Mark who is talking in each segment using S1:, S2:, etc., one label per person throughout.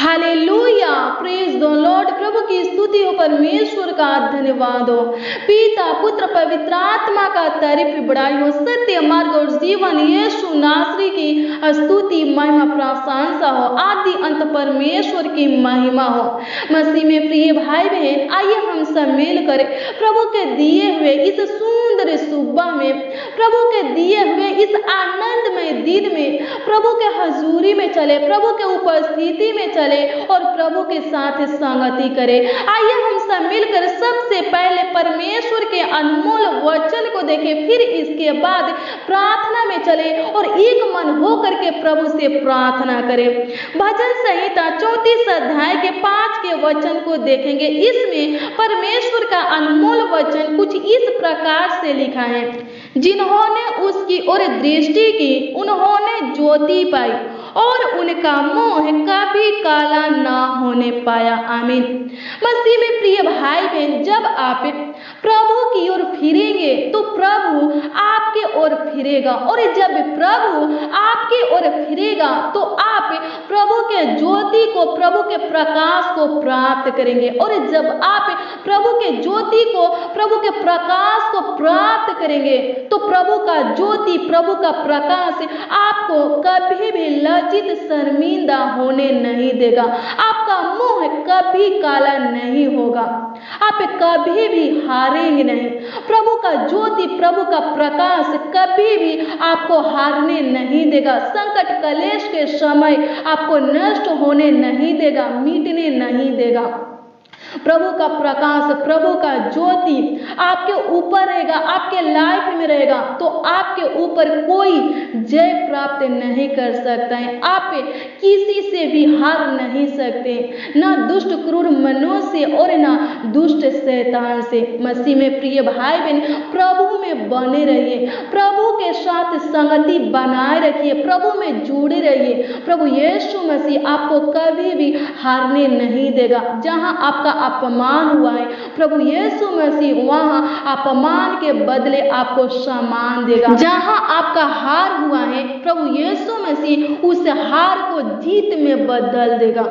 S1: Hallelujah, praise the Lord. प्रभु की स्तुति हो, परमेश्वर का धन्यवाद हो। पिता पुत्र पवित्र आत्मा का तारीफ बड़ाई हो। सत्य मार्ग और जीवन यीशु नासरी की स्तुति महिमा प्रशंसा हो। आदि अंत परमेश्वर की महिमा हो। मसीह में प्रिय भाई बहन, आइए हम सब मिलकर प्रभु के दिए हुए इस सुंदर सुबह में, प्रभु के दिए हुए इस आनंदमय दिन में प्रभु के हजूरी में चले, प्रभु के उपस्थिति में चले और प्रभु के साथ संगति करें। आइए हम सब मिलकर सबसे पहले परमेश्वर के अनमोल वचन को देखें, फिर इसके बाद प्रार्थना में चले और एक मन होकर के प्रभु से प्रार्थना करें। भजन संहिता 34 अध्याय के 5 के वचन को देखेंगे। इसमें परमेश्वर का अनमोल वचन कुछ इस प्रकार से लिखा है, जिन्होंने उसकी ओर दृष्टि की उन्होंने ज्योति पाई और उनका मुंह कभी काला ना होने पाया। आमीन। मसीह में प्रिय भाई बहन, जब आप प्रभु की ओर फिरेंगे तो प्रभु आपके ओर फिरेगा, और जब प्रभु आपके ओर फिरेगा तो आप प्रभु के ज्योति को, प्रभु के प्रकाश को प्राप्त करेंगे। और जब आप प्रभु के ज्योति को, प्रभु के प्रकाश को प्राप्त करेंगे तो प्रभु का ज्योति, प्रभु का प्रकाश आपको कभी भी लज्जित शर्मिंदा होने नहीं देगा। आपका मुंह कभी काला नहीं होगा, आप कभी भी हारेंगे नहीं। प्रभु का ज्योति, प्रभु का प्रकाश कभी भी आपको हारने नहीं देगा। संकट कलेश के समय आपको नष्ट होने नहीं देगा, मिटने नहीं देगा। प्रभु का प्रकाश, प्रभु का ज्योति आपके ऊपर रहेगा, आपके लाइफ में रहेगा, तो आपके ऊपर कोई जय प्राप्त नहीं कर सकता है। आप किसी से भी हार नहीं सकते, ना दुष्ट क्रूर मनुष्य और ना दुष्ट शैतान से। मसीह में प्रिय भाई बहन, प्रभु में बने रहिए, प्रभु के साथ संगति बनाए रखिए, प्रभु में जुड़े रहिए। प्रभु यीशु मसीह आपको कभी भी हारने नहीं देगा। जहां आपका अपमान हुआ है, प्रभु यीशु मसीह वहां अपमान के बदले आपको सम्मान देगा। जहां आपका हार हुआ है, प्रभु यीशु मसीह उस हार को जीत में बदल देगा।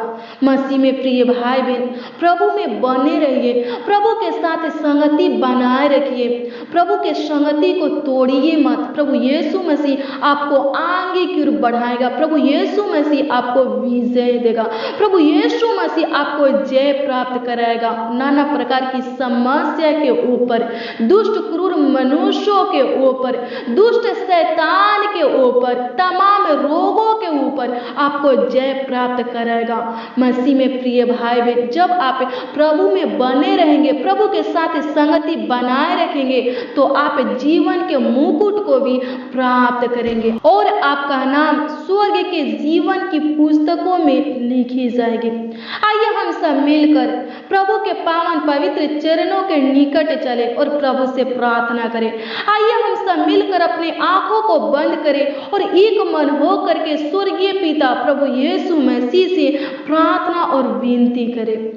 S1: मसीह में प्रिय भाई बहन, प्रभु में बने रहिए, प्रभु के साथ संगति बनाए रखिए, प्रभु के संगति को तोड़िए मत। प्रभु यीशु मसीह आपको आगे की ओर बढ़ाएगा, प्रभु यीशु मसीह आपको विजय देगा, प्रभु यीशु मसीह आपको जय प्राप्त कराएगा। नाना प्रकार की समस्या के ऊपर, दुष्ट क्रूर मनुष्यों के ऊपर, दुष्ट शैतान के ऊपर, तमाम रोगों के ऊपर आपको जय प्राप्त कराएगा। मसीह में प्रिय भाई बहन, जब आप प्रभु में बने रहेंगे, प्रभु के साथ संगति बनाए रखेंगे, तो आप जीवन के मुकुट को भी प्राप्त करेंगे और आपका नाम स्वर्ग के जीवन की पुस्तकों में लिखी जाएगी। आइए हम सब मिलकर प्रभु के पावन पवित्र चरणों के निकट चले और प्रभु से प्रार्थना करें। आइए हम सब मिलकर अपने आंखों को बंद करें और एक मन हो करके स्वर्गीय पिता प्रभु यीशु मसीह से प्रार्थना और विनती करें।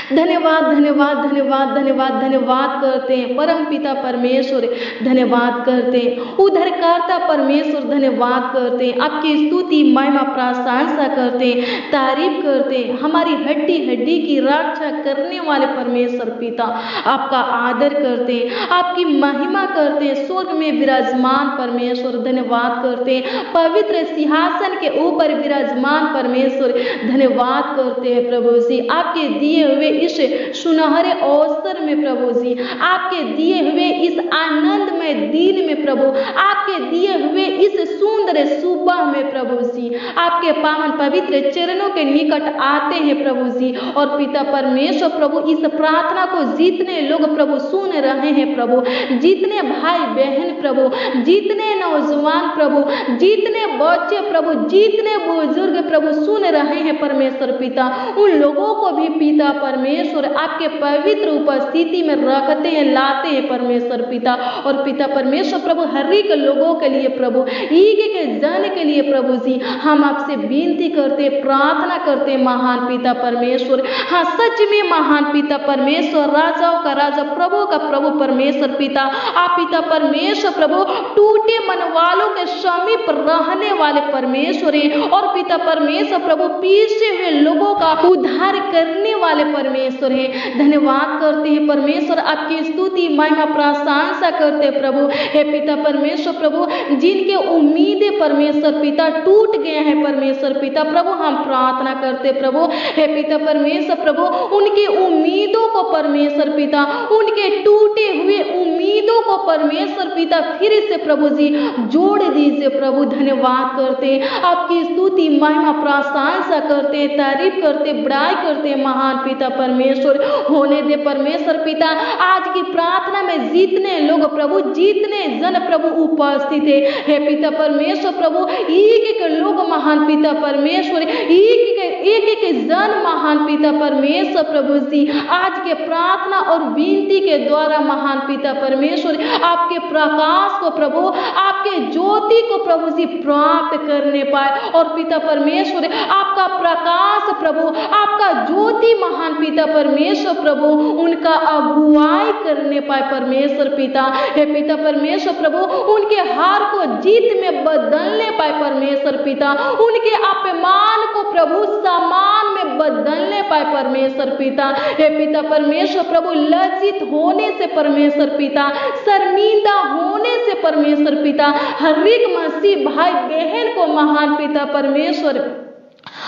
S1: धन्यवाद धन्यवाद धन्यवाद धन्यवाद धन्यवाद करते हैं परम पिता परमेश्वर, धन्यवाद करते हैं उद्धारकर्ता परमेश्वर, धन्यवाद करते हैं, आपकी स्तुति महिमा प्रशंसा करते हैं, तारीफ करते हैं। हमारी हड्डी हड्डी की रक्षा करने वाले परमेश्वर पिता, आपका आदर करते हैं, आपकी महिमा करते हैं। स्वर्ग में विराजमान परमेश्वर, धन्यवाद करते हैं। पवित्र सिंहासन के ऊपर विराजमान परमेश्वर, धन्यवाद करते हैं प्रभु जी। आपके दिए हुए इस सुनहरे अवसर में प्रभु जी, आपके दिए हुए इस आनंदमय दिन में प्रभु, आपके दिए हुए इस सुंदर सुबह में प्रभु जी, आपके पावन पवित्र चरणों के निकट आते हैं प्रभु जी। और पिता परमेश्वर प्रभु, इस प्रार्थना को जितने लोग प्रभु सुन रहे हैं प्रभु, जितने भाई बहन प्रभु, जितने नौजवान प्रभु, जितने बच्चे प्रभु, जितने बुजुर्ग प्रभु सुन रहे हैं परमेश्वर पिता, उन लोगों को भी पिता परमेश्वर आपके पवित्र उपस्थिति में रखते हैं, लाते हैं परमेश्वर पिता। और पिता परमेश्वर प्रभु, हर एक लोगों के लिए प्रभु, एक एक जन के लिए प्रभु जी, हम आपसे विनती करते, प्रार्थना करते महान पिता परमेश्वर। हाँ, सच में महान पिता परमेश्वर, राजाओं का राजा, प्रभु का प्रभु परमेश्वर पिता, आप पिता परमेश्वर प्रभु टूटे मन वालों के समीप रहने वाले परमेश्वर हैं। और पिता परमेश्वर प्रभु, पीछे हुए लोगों लोगों का उद्धार करने वाले परमेश्वर हैं। धन्यवाद करते हैं परमेश्वर, आपकी स्तुति महिमा प्रशंसा करते हैं प्रभु। हे पिता परमेश्वर प्रभु, जिनके उम्मीदें परमेश्वर पिता टूट गए हैं परमेश्वर पिता प्रभु, हम प्रार्थना करते प्रभु। हे पिता परमेश्वर प्रभु, उनकी उम्मीदों को परमेश्वर पिता, उनके टूटे हुए उम्मीदों को परमेश्वर पिता फिर से प्रभु जी जोड़ दीजिए प्रभु। धन्यवाद करते हैं, आपकी स्तुति महिमा प्रशंसा करते हैं, तारीफ करते, बड़ाई करते हैं महान पिता परमेश्वर। होने दे परमेश्वर पिता, आज की प्रार्थना में जितने लोग प्रभु, जितने जन प्रभु उपस्थित है, हे पिता परमेश्वर प्रभु, एक एक लोग महान पिता परमेश्वर, एक एक जन महान पिता परमेश्वर प्रभु जी आज के प्रार्थना और विनती के द्वारा महान पिता परमेश्वर आपके प्रकाश को प्रभु, आपके ज्योति को प्रभु जी प्राप्त करने पाए, और पिता परमेश्वर आपका प्रकाश प्रभु, आपका ज्योति महान पिता परमेश्वर प्रभु उनका अगुवाई करने पाए परमेश्वर पिता। हे पिता परमेश्वर प्रभु, उनके हार को जीत में बदलने पाए परमेश्वर पिता, उनके अपमान को प्रभु सम्मान में बदलने पाए परमेश्वर पिता। हे पिता परमेश्वर प्रभु, लज्जित होने से परमेश्वर पिता, शर्मिंदा होने से परमेश्वर पिता, हर एक मसीह भाई बहन को महान पिता परमेश्वर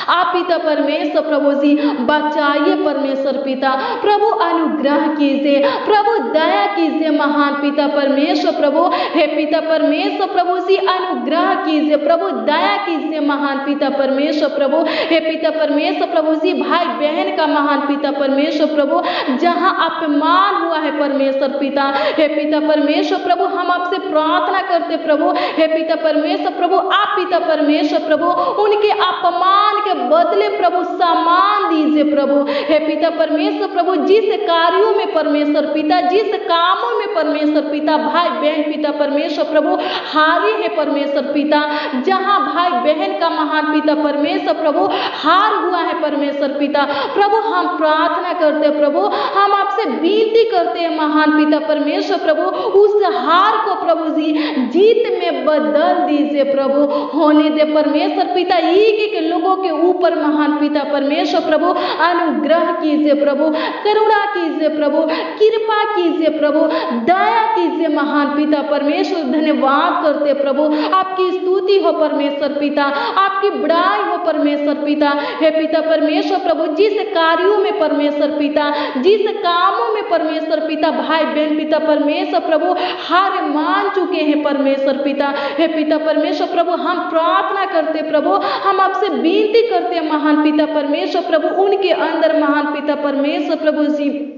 S1: आप पिता परमेश्वर प्रभु जी बचाइए परमेश्वर पिता प्रभु, अनुग्रह कीजिए प्रभु, दया कीजिए महान पिता परमेश्वर प्रभु। हे पिता परमेश्वर प्रभु जी अनुग्रह कीजिए प्रभु, दया कीजिए महान पिता परमेश्वर प्रभु। हे पिता परमेश्वर प्रभु जी, भाई बहन का महान पिता परमेश्वर प्रभु जहां अपमान हुआ है परमेश्वर पिता, हे पिता परमेश्वर प्रभु हम आपसे प्रार्थना करते प्रभु। हे पिता परमेश्वर प्रभु, आप पिता परमेश्वर प्रभु उनके अपमान के बदले प्रभु सम्मान दीजिए प्रभु। हे पिता परमेश्वर प्रभु, जिस कार्यों में परमेश्वर पिता, जिस कामों में परमेश्वर पिता भाई बहन पिता परमेश्वर प्रभु हारे हैं परमेश्वर पिता, जहां भाई बहन का महान पिता परमेश्वर प्रभु हार हुआ है परमेश्वर पिता प्रभु, हम प्रार्थना करते प्रभु, हम आपसे विनती करते हैं महान पिता परमेश्वर प्रभु, उस हार को प्रभु जी जीत में बदल दीजिए प्रभु। होने दे परमेश्वर पिता, एक एक लोगों के ऊपर महान पिता परमेश्वर प्रभु अनुग्रह कीजिए प्रभु, करुणा कीजिए प्रभु, कृपा कीजिए प्रभु, दया कीजिए महान पिता परमेश्वर। धन्यवाद करते प्रभु, आपकी स्तुति हो परमेश्वर पिता, आपकी बड़ाई हो परमेश्वर पिता। हे पिता परमेश्वर प्रभु, जिस कार्यों में परमेश्वर पिता, जिस कामों में परमेश्वर पिता भाई बहन पिता परमेश्वर प्रभु हार मान चुके हैं परमेश्वर पिता, हे पिता परमेश्वर प्रभु हम प्रार्थना करते प्रभु, हम आपसे विनती करते महान पिता परमेश्वर प्रभु, उनके अंदर महान पिता परमेश्वर प्रभु जी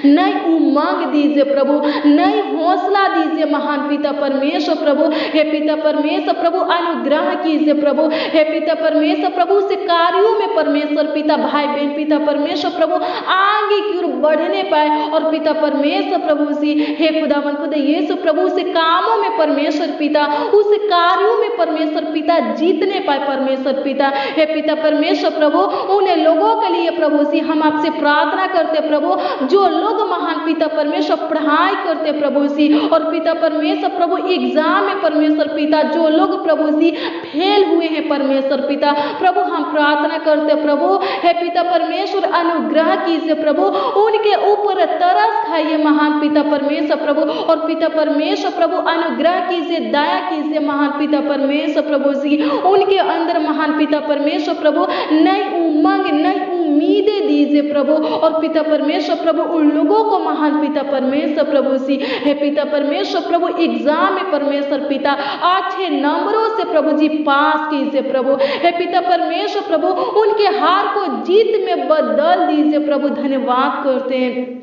S1: नई उमंग दीजिए प्रभु, नई हौसला दीजिए महान पिता परमेश्वर प्रभु। हे पिता परमेश्वर प्रभु अनुग्रह कीजिए प्रभु। हे पिता परमेश्वर प्रभु से कार्यों में परमेश्वर पिता भाई बहन पिता परमेश्वर प्रभु आगे की ओर बढ़ने पाए, और पिता परमेश्वर प्रभु जी हे खुदावन खुदा यीशु प्रभु से कामों में परमेश्वर पिता, उस कार्यों में परमेश्वर पिता जीतने पाए परमेश्वर पिता। हे पिता परमेश्वर प्रभु, उन लोगों के लिए प्रभु जी हम आपसे प्रार्थना करते प्रभु, जो लोग महान पिता परमेश्वर पढ़ाई करते प्रभु जी, और पिता परमेश्वर प्रभु एग्जाम में परमेश्वर पिता जो लोग प्रभु जी फेल हुए हैं परमेश्वर पिता प्रभु, हम प्रार्थना करते प्रभु। हे पिता परमेश्वर अनुग्रह कीजिए प्रभु, उनके ऊपर तरस खाइए महान पिता परमेश्वर प्रभु, और पिता परमेश्वर प्रभु अनुग्रह कीजिए, दया कीजिए महान पिता परमेश्वर प्रभु जी, उनके अंदर महान पिता परमेश्वर प्रभु नई उमंग, नई उम्मीदें दीजिए प्रभु, और पिता परमेश्वर प्रभु उन लोगों को महान पिता परमेश्वर प्रभु जी हे पिता परमेश्वर प्रभु एग्जाम में परमेश्वर पिता अच्छे नंबरों से प्रभु जी पास कीजिए प्रभु। हे पिता परमेश्वर प्रभु उनके हार को जीत में बदल दीजिए प्रभु। धन्यवाद करते हैं,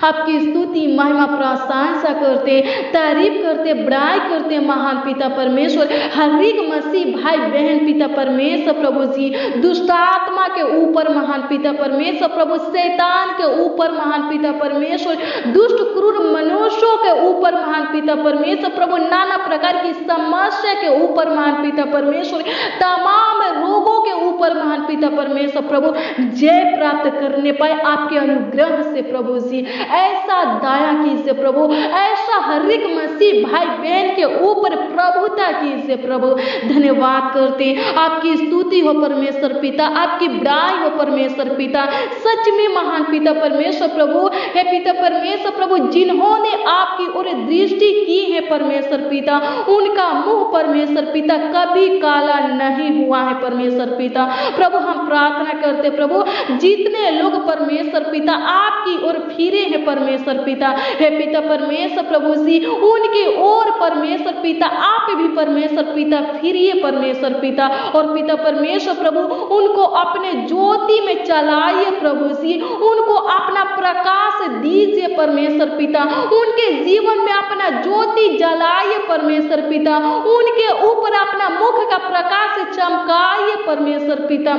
S1: आपकी स्तुति महिमा प्रशंसा करते, तारीफ करते, बड़ाई करते महान पिता परमेश्वर। हर एक मसीह भाई बहन पिता परमेश्वर प्रभु जी दुष्ट आत्मा के ऊपर महान पिता परमेश्वर प्रभु, शैतान के ऊपर महान पिता परमेश्वर, दुष्ट क्रूर मनुष्यों के ऊपर महान पिता परमेश्वर प्रभु, नाना प्रकार की समस्या के ऊपर महान पिता परमेश्वर, तमाम रोगों के ऊपर ऊपर महान पिता परमेश्वर प्रभु जय प्राप्त करने पाए आपके अनुग्रह से प्रभु जी। ऐसा दया कीजिए प्रभु, ऐसा हर एक मसीह भाई बहन के ऊपर प्रभुता कीजिए प्रभु। धन्यवाद करते आपकी स्तुति हो परमेश्वर पिता, आपकी बड़ाई हो परमेश्वर पिता। सच में महान पिता परमेश्वर प्रभु हे पिता परमेश्वर प्रभु, जिन्होंने आपकी ओर दृष्टि की है परमेश्वर पिता, उनका मुंह परमेश्वर पिता कभी काला नहीं हुआ है परमेश्वर पिता। प्रभु हम प्रार्थना करते प्रभु, जितने लोग परमेश्वर पिता आपकी ओर फिरे हैं परमेश्वर पिता, हे पिता परमेश्वर प्रभु जी, उनके ओर परमेश्वर पिता आप भी परमेश्वर पिता फिरिए परमेश्वर पिता। और पिता परमेश्वर प्रभु उनको अपने ज्योति में चलाइए प्रभु जी, उनको अपना प्रकाश दीजिए परमेश्वर पिता, उनके जीवन में अपना ज्योति जलाइए परमेश्वर पिता, उनके ऊपर अपना मुख का प्रकाश चमकाइए परमेश्वर पिता।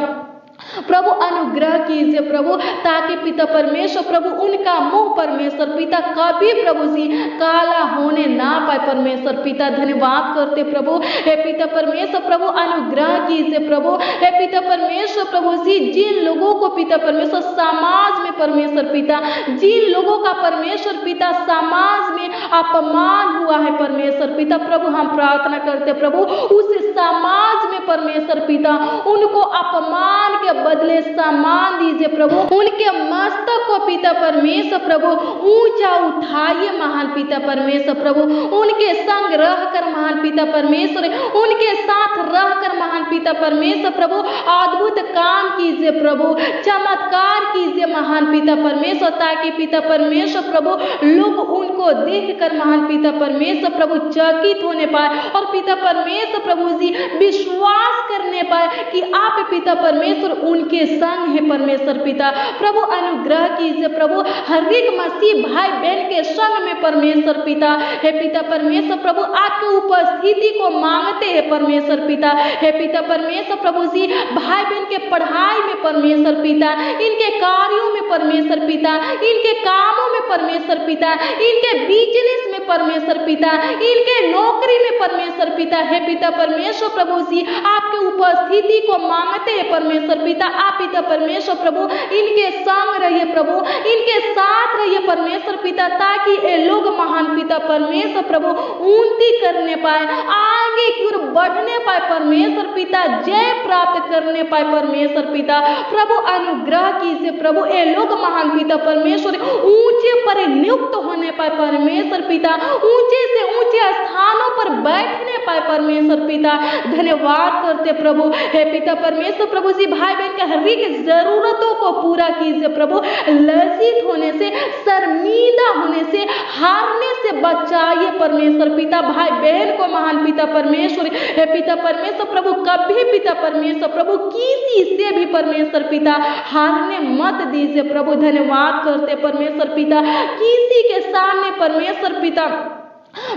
S1: प्रभु अनुग्रह कीजिए प्रभु, ताकि पिता परमेश्वर प्रभु उनका मुंह परमेश्वर पिता कभी प्रभु जी काला होने ना पाए परमेश्वर पिता। धन्यवाद करते प्रभु, हे पिता परमेश्वर प्रभु अनुग्रह कीजिए प्रभु, हे पिता परमेश्वर प्रभु जी, जिन लोगों को पिता परमेश्वर समाज में परमेश्वर पिता, जिन लोगों का परमेश्वर पिता समाज में अपमान हुआ है परमेश्वर पिता, प्रभु हम प्रार्थना करते प्रभु उस समाज में परमेश्वर पिता उनको अपमान के बदले सम्मान दीजिए प्रभु, उनके मस्तक को पिता परमेश्वर प्रभु ऊंचा उठाइए महान पिता परमेश्वर प्रभु, उनके संग रहकर महान पिता परमेश्वर, उनके साथ रहकर महान पिता परमेश्वर प्रभु अद्भुत काम कीजिए प्रभु, चमत्कार कीजिए महान पिता परमेश्वर, ताकि पिता परमेश्वर प्रभु लोग उनको देखकर महान पिता परमेश्वर प्रभु चकित होने पाए और पिता परमेश्वर प्रभु जी विश्वास करने पाए कि आप पिता परमेश्वर उनके संग है परमेश्वर पिता। प्रभु अनुग्रह कीजिए प्रभु, हर एक मसीह भाई बहन के संग में परमेश्वर पिता, हे पिता परमेश्वर प्रभु आपकी उपस्थिति को मांगते हैं परमेश्वर पिता, हे पिता परमेश्वर प्रभु जी भाई बहन के पढ़ाई में परमेश्वर पिता, इनके कार्यों में परमेश्वर पिता, इनके कामों में परमेश्वर पिता, इनके बिजनेस में परमेश्वर पिता, इनके नौकरी में परमेश्वर पिता, हे पिता परमेश्वर प्रभु जी आपकी उपस्थिति को मांगते हैं परमेश्वर पिता। आप पिता परमेश्वर प्रभु इनके संग रहिए प्रभु, इनके साथ रहिए परमेश्वर पिता, ताकि ये लोग महान पिता परमेश्वर प्रभु उन्नति करने पाए, आगे की ओर बढ़ने पाए परमेश्वर पिता, जय प्राप्त करने पाए परमेश्वर पिता। प्रभु अनुग्रह कीजिए प्रभु, ये लोग महान पिता परमेश्वर ऊंचे पर नियुक्त होने पाए परमेश्वर पिता, ऊंचे से ऊंचे स्थानों पर बैठने पाए परमेश्वर पिता। धन्यवाद करते प्रभु, हे पिता परमेश्वर प्रभु जी भाई बहन के हर एक जरूरतों को पूरा कीजिए प्रभु, लज्जित होने से, शर्मिंदा होने से, हारने से बचाइए परमेश्वर पिता भाई बहन को महान पिता परमेश्वर, हे पिता परमेश्वर प्रभु कभी पिता परमेश्वर प्रभु किसी से भी परमेश्वर पिता हारने मत दीजिए प्रभु। धन्यवाद करते परमेश्वर पिता, किसी के सामने परमेश्वर पिता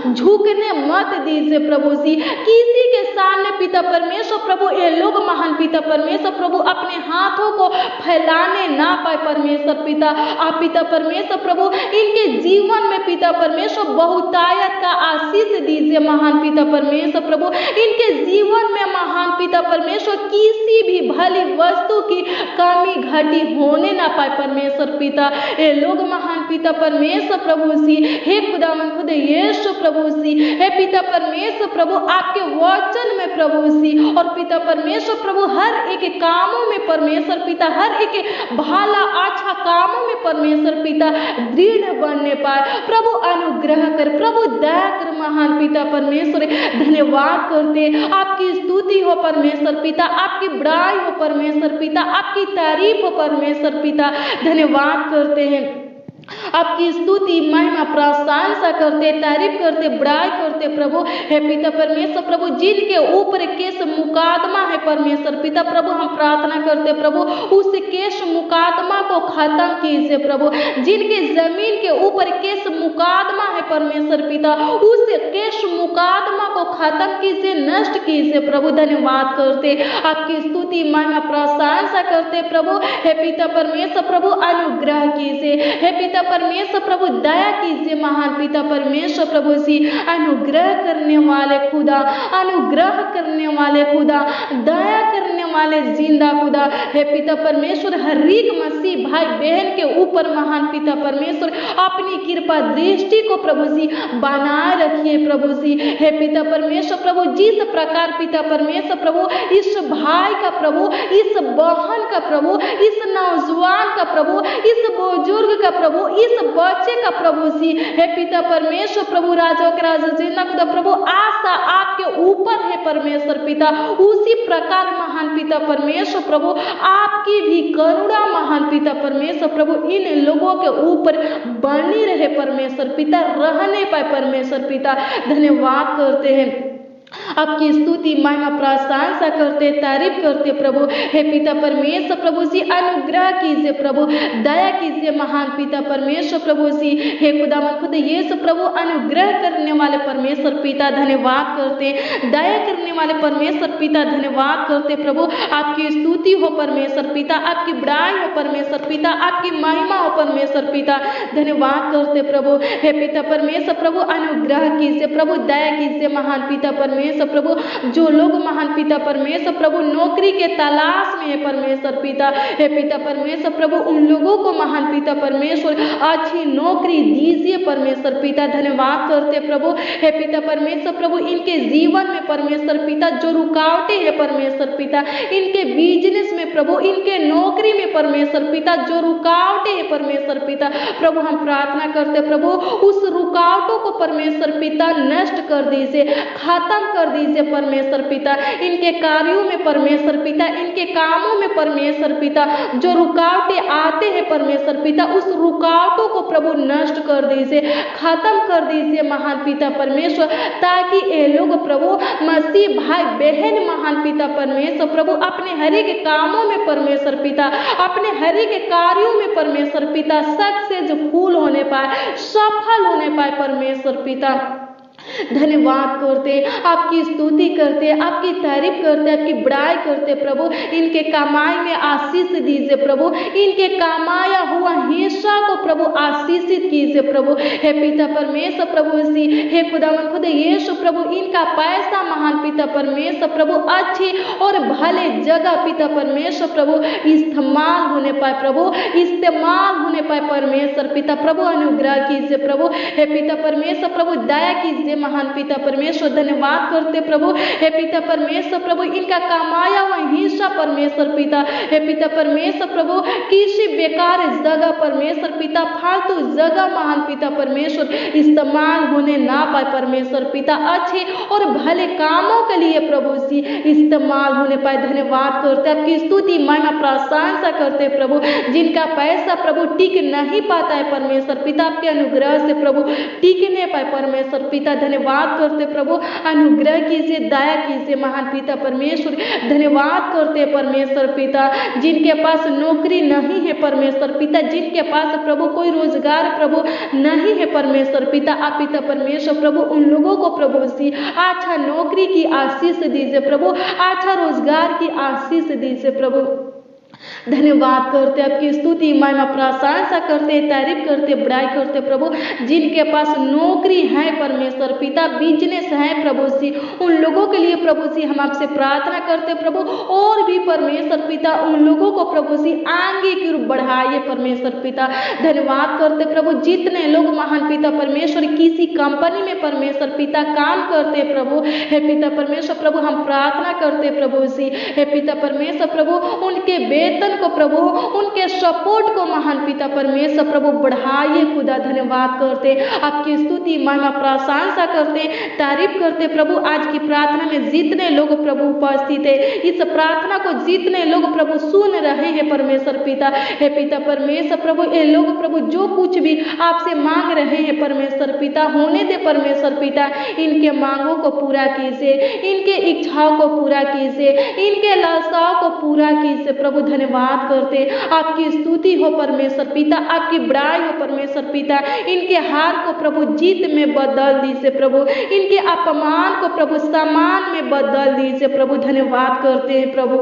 S1: झुकने मत दीजिए प्रभु जी, किसी के सामने पिता परमेश्वर प्रभु ये लोग महान पिता परमेश्वर प्रभु अपने हाथों को फैलाने ना पाए परमेश्वर पिता। आप पिता परमेश्वर प्रभु इनके जीवन में पिता परमेश्वर बहुतायत का आशीष दीजिए महान पिता परमेश्वर प्रभु, इनके जीवन में महान पिता परमेश्वर किसी भी भली वस्तु की कमी घटी होने ना पाए परमेश्वर पिता। ये लोग महान पिता परमेश्वर प्रभु जी, हे खुदावंद खुद यीशु प्रभु जी, हे पिता परमेश्वर प्रभु आपके वचन में प्रभु जी, और पिता परमेश्वर प्रभु हर एक कामों में परमेश्वर पिता, हर एक भला अच्छा कामों में परमेश्वर पिता दृढ़ बनने पाए। प्रभु अनुग्रह कर, प्रभु दया कर महान पिता परमेश्वर। धन्यवाद करते, आपकी स्तुति हो परमेश्वर पिता, आपकी बड़ाई हो परमेश्वर पिता, आपकी तारीफ हो परमेश्वर पिता। धन्यवाद करते हैं, आपकी स्तुति महिमा प्रशंसा करते, तारीफ करते, बड़ाई करते प्रभु। हे पिता परमेश्वर प्रभु जिनके ऊपर केस मुकादमा है परमेश्वर पिता, प्रभु हम प्रार्थना करते प्रभु उस केस मुकादमा को खत्म कीजिए प्रभु, जिनके जमीन के ऊपर केस मुकादमा है परमेश्वर पिता, उस केस मुकादमा को खत्म कीजिए, नष्ट कीजिए प्रभु। धन्यवाद करते, आपकी स्तुति महिमा प्रशंसा करते प्रभु। हे पिता परमेश्वर प्रभु अनुग्रह कीजिए, हे पिता परमेश्वर प्रभु दया कीजिए महान पिता परमेश्वर प्रभु जी। अनुग्रह करने वाले खुदा, अनुग्रह करने वाले खुदा, दया करने वाले जिंदा खुदा हे पिता परमेश्वर, हर एक मसीह भाई बहन के ऊपर महान पिता परमेश्वर अपनी कृपा दृष्टि को प्रभु जी बनाए रखिए प्रभु जी। हे पिता परमेश्वर प्रभु, जिस प्रकार पिता परमेश्वर प्रभु इस भाई का प्रभु, इस बहन का प्रभु, इस नौजवान का प्रभु, इस बुजुर्ग का प्रभु, इस बच्चे का प्रभु जी, हे पिता परमेश्वर प्रभु, राजाओं के राजा जिंदा खुदा प्रभु, आशा आपके ऊपर है परमेश्वर पिता। उसी प्रकार महान पिता परमेश्वर प्रभु आपकी भी करुणा महान पिता परमेश्वर प्रभु इन लोगों के ऊपर बनी रहे परमेश्वर पिता, रहने पाए परमेश्वर पिता। धन्यवाद करते हैं, आपकी स्तुति महिमा प्रशंसा करते, तारीफ करते प्रभु। हे पिता परमेश्वर प्रभु जी, अनुग्रह कीजिए प्रभु, दया कीजिए महान पिता परमेश्वर प्रभु जी। हे खुदावन खुद यीशु प्रभु, अनुग्रह करने वाले परमेश्वर पिता धन्यवाद करते, दया करने वाले परमेश्वर पिता धन्यवाद करते प्रभु। आपकी स्तुति हो परमेश्वर पिता, आपकी बड़ाई हो परमेश्वर पिता, आपकी महिमा हो परमेश्वर पिता, धन्यवाद करते प्रभु। हे पिता परमेश्वर प्रभु, अनुग्रह कीजिए प्रभु, दया कीजिए महान पिता परमेश्वर प्रभु। जो लोग महान पिता परमेश्वर प्रभु नौकरी के तलाश में है परमेश्वर पिता, हे पिता परमेश्वर प्रभु उन लोगों को महान पिता परमेश्वर अच्छी नौकरी दीजिए परमेश्वर पिता, धन्यवाद करते प्रभु। हे पिता परमेश्वर प्रभु, इनके जीवन में परमेश्वर पिता जो रुकावटें है परमेश्वर पिता, इनके बिजनेस में प्रभु, इनके नौकरी में परमेश्वर पिता जो रुकावटें है परमेश्वर पिता प्रभु, हम प्रार्थना करते प्रभु उस रुकावटों को परमेश्वर पिता नष्ट कर दीजिए, खत्म कर दीजिए परमेश्वर पिता। इनके कार्यों में परमेश्वर पिता, इनके कामों में परमेश्वर पिता जो रुकावटें आते हैं परमेश्वर पिता, उस रुकावटों को प्रभु नष्ट कर दीजिए, खत्म कर दीजिए महान पिता परमेश्वर, ताकि ये लोग प्रभु मसीह भाई बहन महान पिता परमेश्वर प्रभु अपने हर एक कामों में परमेश्वर पिता, अपने हर एक कार्यों में परमेश्वर पिता सक्सेस फूल होने पाए, सफल होने पाए परमेश्वर पिता। धन्यवाद करते, आपकी स्तुति करते, आपकी तारीफ करते, आपकी बड़ाई करते प्रभु। इनके कमाई में आशीष दीजिए प्रभु, इनके कमाया हुआ हिस्सा को प्रभु आशीषित कीजिए प्रभु। हे पिता परमेश्वर प्रभु सी, हे खुदावन खुद यीशु प्रभु, इनका पैसा महान पिता परमेश्वर प्रभु अच्छी और भले जगह पिता परमेश्वर प्रभु इस्तेमाल होने पाए प्रभु, इस्तेमाल होने पाए परमेश्वर पिता प्रभु, अनुग्रह कीजिए प्रभु। हे पिता परमेश्वर प्रभु, दया कीजिए महान पिता परमेश्वर, धन्यवाद करते प्रभु। हे पिता परमेश्वर प्रभु, इनका कमाया हुआ हिस्सा परमेश्वर पिता, हे पिता परमेश्वर प्रभु किसी बेकार जगह परमेश्वर पिता, फालतू जगह महान पिता परमेश्वर इस्तेमाल होने ना पाए परमेश्वर पिता, अच्छे और भले कामों के लिए प्रभु जी इस्तेमाल होने पाए। धन्यवाद करते, आपकी स्तुति महिमा प्रशंसा करते प्रभु। जिनका पैसा प्रभु टिक नहीं पाता है परमेश्वर पिता, आपके अनुग्रह से प्रभु टिकने पाए परमेश्वर पिता, धन्यवाद करते प्रभु। अनुग्रह कीजिए, दया कीजिए महान पिता परमेश्वर, धन्यवाद करते परमेश्वर पिता। जिनके पास नौकरी नहीं है परमेश्वर पिता, जिनके पास प्रभु कोई रोजगार प्रभु नहीं है परमेश्वर पिता, आप पिता परमेश्वर प्रभु उन लोगों को प्रभु सी अच्छा नौकरी की आशीष दीजिए प्रभु, अच्छा रोजगार की आशीष दीजिए प्रभु। धन्यवाद करते, आपकी स्तुति महिमा प्रशंसा करते, तारीफ करते, बड़ाई करते प्रभु। जिनके पास नौकरी है परमेश्वर पिता, बिजनेस है प्रभु जी, उन लोगों के लिए प्रभु जी हम आपसे प्रार्थना करते प्रभु, और भी परमेश्वर पिता उन लोगों को प्रभु जी आगे की ओर बढ़ाइए परमेश्वर पिता। धन्यवाद करते प्रभु, जितने लोग महान पिता परमेश्वर किसी कंपनी में परमेश्वर पिता काम करते प्रभु, हे पिता परमेश्वर प्रभु हम प्रार्थना करते प्रभु जी, हे पिता परमेश्वर प्रभु उनके वेतन को प्रभु, उनके सपोर्ट को महान पिता परमेश्वर प्रभु बढ़ाइए खुदा। धन्यवाद करते, आपकी स्तुति महिमा प्रशंसा करते, तारीफ करते प्रभु। आज की प्रार्थना में जितने लोग प्रभु उपस्थित है, इस प्रार्थना को जितने लोग प्रभु सुन रहे हैं परमेश्वर पिता, हे पिता परमेश्वर प्रभु ये लोग प्रभु जो कुछ भी आपसे मांग रहे हैं परमेश्वर पिता, होने दे परमेश्वर पिता, इनके मांगों को पूरा कीजिए, इनके इच्छाओं को पूरा कीजिए, इनके लालसाओं को पूरा कीजिए प्रभु। धन्यवाद करते, आपकी स्तुति हो परमेश्वर पिता, आपकी बड़ाई हो परमेश्वर पिता। इनके हार को प्रभु जीत में बदल दीजिए प्रभु, इनके अपमान को प्रभु सम्मान में बदल दीजिए प्रभु। धन्यवाद करते हैं प्रभु,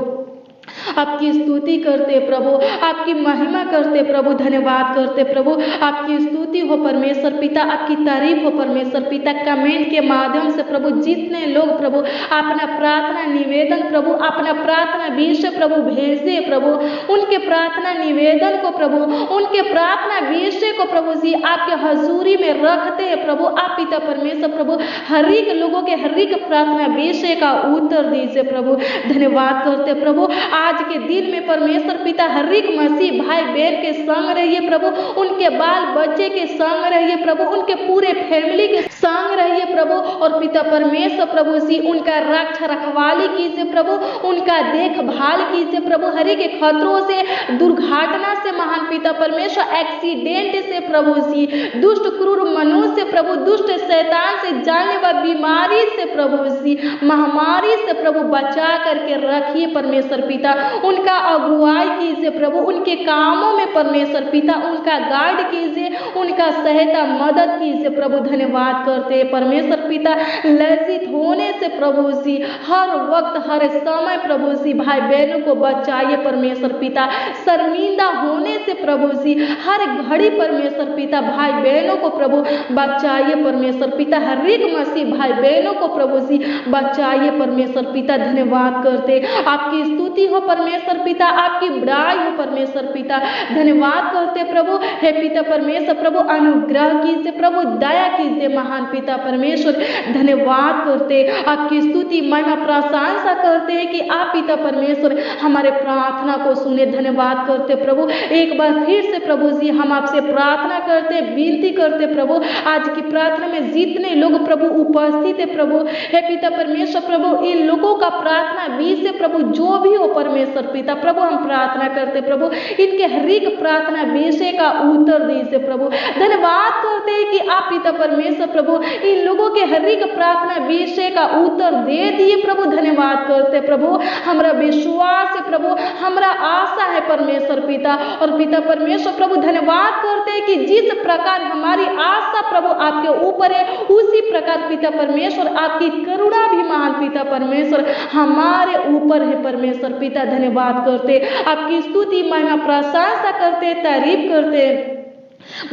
S1: आपकी स्तुति करते प्रभु, आपकी महिमा करते प्रभु, धन्यवाद करते प्रभु। आपकी स्तुति हो परमेश्वर पिता, आपकी तारीफ हो परमेश्वर पिता। कमेंट के माध्यम से प्रभु जितने लोग प्रभु अपना प्रार्थना निवेदन प्रभु, अपना प्रार्थना विषय प्रभु भेजे प्रभु, उनके प्रार्थना निवेदन को प्रभु, उनके प्रार्थना विषय को प्रभु जी आपके हजूरी में रखते हैं प्रभु। आप पिता परमेश्वर प्रभु हर एक लोगों के हर एक प्रार्थना विषय का उत्तर दीजिए प्रभु, धन्यवाद करते प्रभु। आज के दिन में परमेश्वर पिता हर एक मसीह भाई बहन के संग रहिए प्रभु, उनके बाल बच्चे के संग रहिए प्रभु, उनके पूरे फैमिली के संग रहिए प्रभु। और पिता परमेश्वर प्रभु जी उनका रक्षा रखवाली कीजिए प्रभु, उनका देखभाल कीजिए प्रभु, हर एक खतरों से, दुर्घटना से महान पिता परमेश्वर, एक्सीडेंट से प्रभु जी, दुष्ट क्रूर मनुष्य प्रभु, दुष्ट शैतान से, जानलेवा बीमारी से प्रभु जी, महामारी से प्रभु बचा करके रखिए परमेश्वर पिता। उनका अगुवाई कीजिए प्रभु, उनके कामों में परमेश्वर पिता उनका गाइड कीजिए, उनका सहायता मदद कीजिए प्रभु, धन्यवाद करते परमेश्वर पिता। लज्जित होने से प्रभु जी हर वक्त हर समय प्रभु जी भाई बहनों को बचाइए परमेश्वर पिता। शर्मिंदा होने से प्रभु जी हर घड़ी परमेश्वर पिता भाई बहनों को प्रभु बचाइए परमेश्वर पिता। हर एक मसीह भाई बहनों को प्रभु जी बचाइए परमेश्वर पिता, धन्यवाद करते। आपकी स्तुति हो परमेश्वर पिता, आपकी बड़ाई हो परमेश्वर पिता, धन्यवाद करते प्रभु। हे पिता परमेश्वर प्रभु अनुग्रह कीजिए प्रभु, दया कीजिए महान पिता परमेश्वर, धन्यवाद करते। आपकी स्तुति महिमा प्रशंसा करते हैं कि आप पिता परमेश्वर हमारे प्रार्थना को सुने, धन्यवाद करते प्रभु। एक बार फिर से प्रभु जी हम आपसे प्रार्थना करते, विनती करते प्रभु, आज की प्रार्थना में जितने लोग प्रभु उपस्थित है प्रभु, हे पिता परमेश्वर प्रभु इन लोगों का प्रार्थना विषय प्रभु जो भी हो परमेश्वर पिता प्रभु हम प्रार्थना करते प्रभु, इनके हर एक प्रार्थना विषय का उत्तर दीजिए प्रभु, धन्यवाद करते हैं कि आप पिता परमेश्वर प्रभु इन लोगों के हर एक प्रार्थना विषय का उत्तर दे दिए प्रभु, धन्यवाद करते प्रभु। हमारा विश्वास है प्रभु, हमारा आशा है परमेश्वर पिता, और पिता परमेश्वर प्रभु धन्यवाद करते हैं कि जिस प्रकार हमारी आशा प्रभु आपके ऊपर है, उसी प्रकार पिता परमेश्वर आपकी करुणा भी महान पिता परमेश्वर हमारे ऊपर है परमेश्वर पिता, धन्यवाद करते। आपकी स्तुति महिमा प्रशंसा करते, तारीफ करते,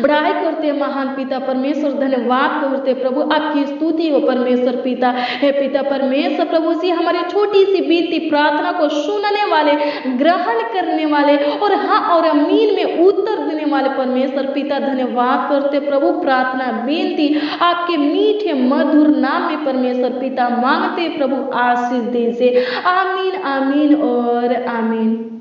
S1: बड़ाई करते महान पिता परमेश्वर, धन्यवाद करते प्रभु। आपकी स्तुति हो परमेश्वर पिता। हे पिता परमेश्वर प्रभु जी हमारी छोटी सी बीती प्रार्थना को सुनने वाले, ग्रहण करने वाले और हाँ और अमीन में उत्तर देने वाले परमेश्वर पिता, धन्यवाद करते प्रभु। प्रार्थना बेनती आपके मीठे मधुर नाम में परमेश्वर पिता मांगते प्रभु, आशीष दीजिए। आमीन आमीन और आमीन।